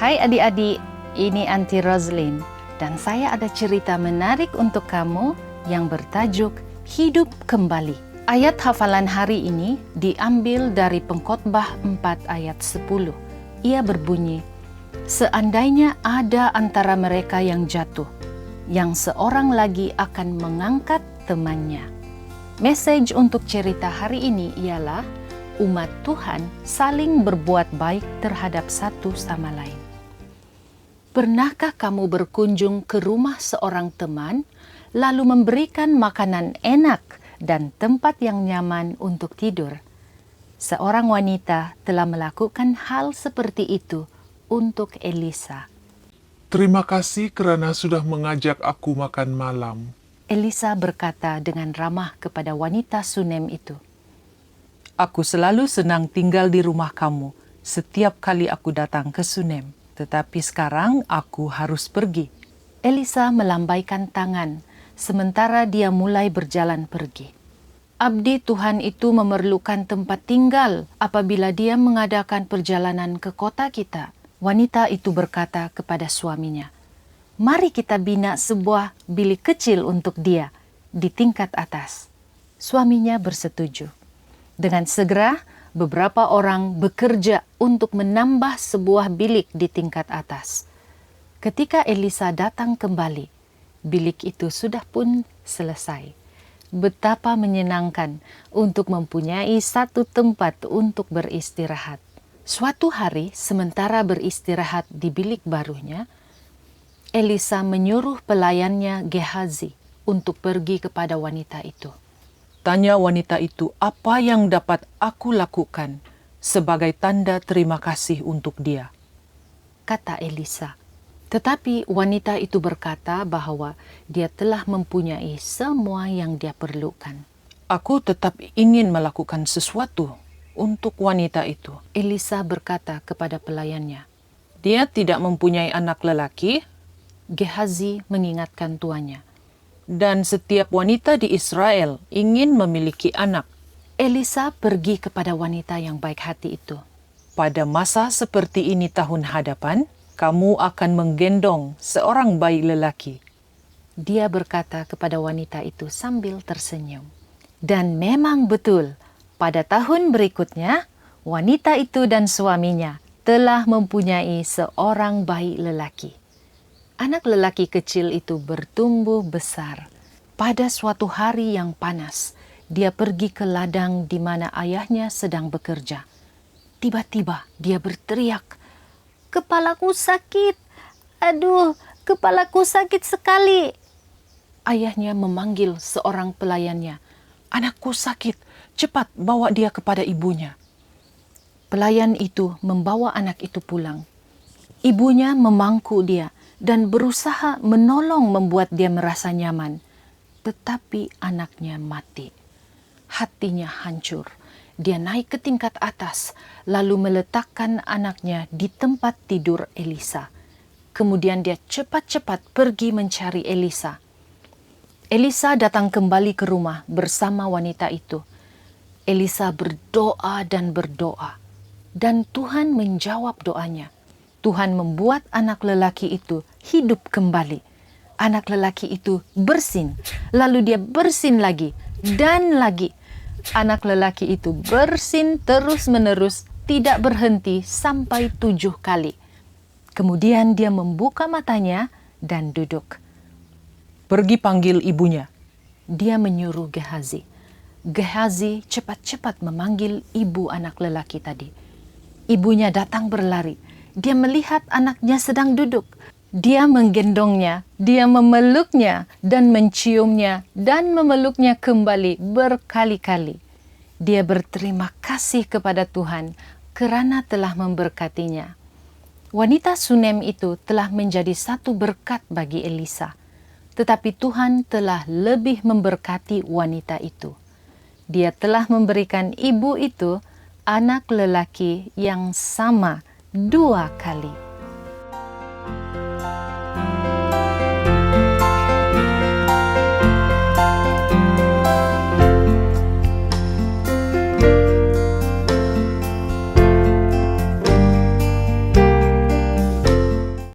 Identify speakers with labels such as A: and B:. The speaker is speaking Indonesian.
A: Hai adik-adik, ini Aunty Roslyn dan saya ada cerita menarik untuk kamu yang bertajuk Hidup Kembali. Ayat hafalan hari ini diambil dari Pengkhotbah 4 ayat 10. Ia berbunyi, "Seandainya ada antara mereka yang jatuh, yang seorang lagi akan mengangkat temannya." Message untuk cerita hari ini ialah umat Tuhan saling berbuat baik terhadap satu sama lain. Pernahkah kamu berkunjung ke rumah seorang teman, lalu memberikan makanan enak dan tempat yang nyaman untuk tidur? Seorang wanita telah melakukan hal seperti itu untuk Elisa.
B: Terima kasih kerana sudah mengajak aku makan malam.
A: Elisa berkata dengan ramah kepada wanita Sunem itu.
C: Aku selalu senang tinggal di rumah kamu setiap kali aku datang ke Sunem. Tetapi sekarang aku harus pergi.
A: Elisa melambaikan tangan, sementara dia mulai berjalan pergi. Abdi Tuhan itu memerlukan tempat tinggal apabila dia mengadakan perjalanan ke kota kita. Wanita itu berkata kepada suaminya, "Mari kita bina sebuah bilik kecil untuk dia di tingkat atas." Suaminya bersetuju. Dengan segera, beberapa orang bekerja untuk menambah sebuah bilik di tingkat atas. Ketika Elisa datang kembali, bilik itu sudah pun selesai. Betapa menyenangkan untuk mempunyai satu tempat untuk beristirahat. Suatu hari, sementara beristirahat di bilik barunya, Elisa menyuruh pelayannya Gehazi untuk pergi kepada wanita itu.
C: Tanya wanita itu apa yang dapat aku lakukan sebagai tanda terima kasih untuk dia.
A: Kata Elisa. Tetapi wanita itu berkata bahwa dia telah mempunyai semua yang dia perlukan.
C: Aku tetap ingin melakukan sesuatu untuk wanita itu.
A: Elisa berkata kepada pelayannya.
C: Dia tidak mempunyai anak lelaki.
A: Gehazi mengingatkan tuannya.
C: Dan setiap wanita di Israel ingin memiliki anak.
A: Elisa pergi kepada wanita yang baik hati itu.
C: Pada masa seperti ini tahun hadapan, kamu akan menggendong seorang bayi lelaki.
A: Dia berkata kepada wanita itu sambil tersenyum. Dan memang betul, pada tahun berikutnya, wanita itu dan suaminya telah mempunyai seorang bayi lelaki. Anak lelaki kecil itu bertumbuh besar. Pada suatu hari yang panas, dia pergi ke ladang di mana ayahnya sedang bekerja. Tiba-tiba dia berteriak, "Kepalaku sakit! Aduh, kepalaku sakit sekali!" Ayahnya memanggil seorang pelayannya.
C: Anakku sakit, cepat bawa dia kepada ibunya.
A: Pelayan itu membawa anak itu pulang. Ibunya memangku dia dan berusaha menolong membuat dia merasa nyaman. Tetapi anaknya mati. Hatinya hancur. Dia naik ke tingkat atas, lalu meletakkan anaknya di tempat tidur Elisa. Kemudian dia cepat-cepat pergi mencari Elisa. Elisa datang kembali ke rumah bersama wanita itu. Elisa berdoa dan berdoa. Dan Tuhan menjawab doanya. Tuhan membuat anak lelaki itu hidup kembali. Anak lelaki itu bersin, lalu dia bersin lagi dan lagi. Anak lelaki itu bersin terus-menerus, tidak berhenti sampai 7 kali. Kemudian dia membuka matanya dan duduk.
C: Pergi panggil ibunya.
A: Dia menyuruh Gehazi. Gehazi cepat-cepat memanggil ibu anak lelaki tadi. Ibunya datang berlari. Dia melihat anaknya sedang duduk. Dia menggendongnya, dia memeluknya dan menciumnya dan memeluknya kembali berkali-kali. Dia berterima kasih kepada Tuhan kerana telah memberkatinya. Wanita Sunem itu telah menjadi satu berkat bagi Elisa. Tetapi Tuhan telah lebih memberkati wanita itu. Dia telah memberikan ibu itu anak lelaki yang sama 2 kali.